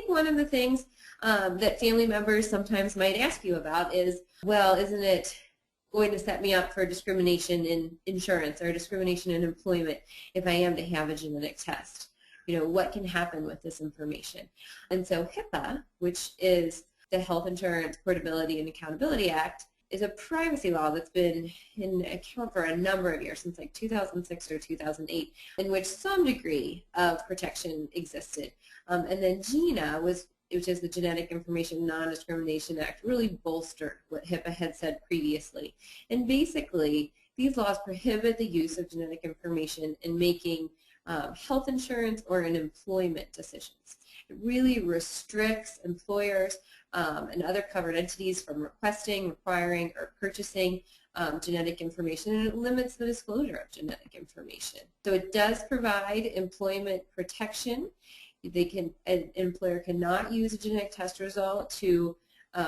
think one of the things that family members sometimes might ask you about is, well, isn't it going to set me up for discrimination in insurance or discrimination in employment if I am to have a genetic test? You know, what can happen with this information? And so HIPAA, which is the Health Insurance Portability and Accountability Act, is a privacy law that's been in account for a number of years, since like 2006 or 2008, in which some degree of protection existed. And then GINA, which is the Genetic Information Non-Discrimination Act, really bolstered what HIPAA had said previously. And basically, these laws prohibit the use of genetic information in making health insurance or in employment decisions. It really restricts employers and other covered entities from requesting, requiring, or purchasing genetic information, and it limits the disclosure of genetic information. So it does provide employment protection. An employer cannot use a genetic test result to,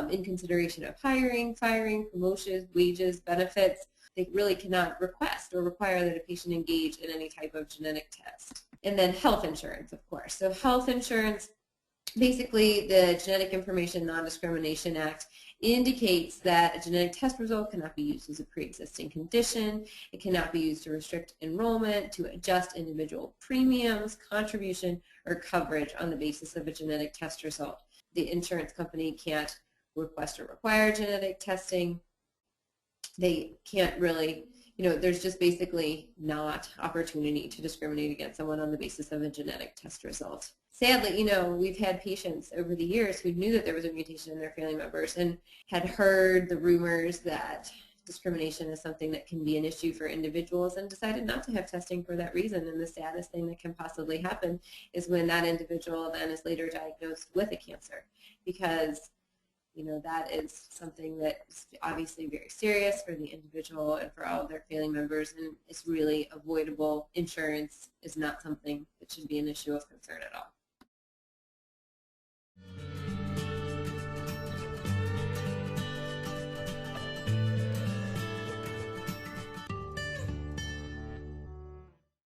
in consideration of hiring, firing, promotions, wages, benefits. They really cannot request or require that a patient engage in any type of genetic test. And then health insurance, of course. So health insurance, basically the Genetic Information Non-Discrimination Act indicates that a genetic test result cannot be used as a pre-existing condition. It cannot be used to restrict enrollment, to adjust individual premiums, contribution, or coverage on the basis of a genetic test result. The insurance company can't request or require genetic testing. They can't really, there's just basically not opportunity to discriminate against someone on the basis of a genetic test result. Sadly, we've had patients over the years who knew that there was a mutation in their family members and had heard the rumors that discrimination is something that can be an issue for individuals and decided not to have testing for that reason. And the saddest thing that can possibly happen is when that individual then is later diagnosed with a cancer, because that is something that is obviously very serious for the individual and for all of their family members, and it's really avoidable. Insurance is not something that should be an issue of concern at all.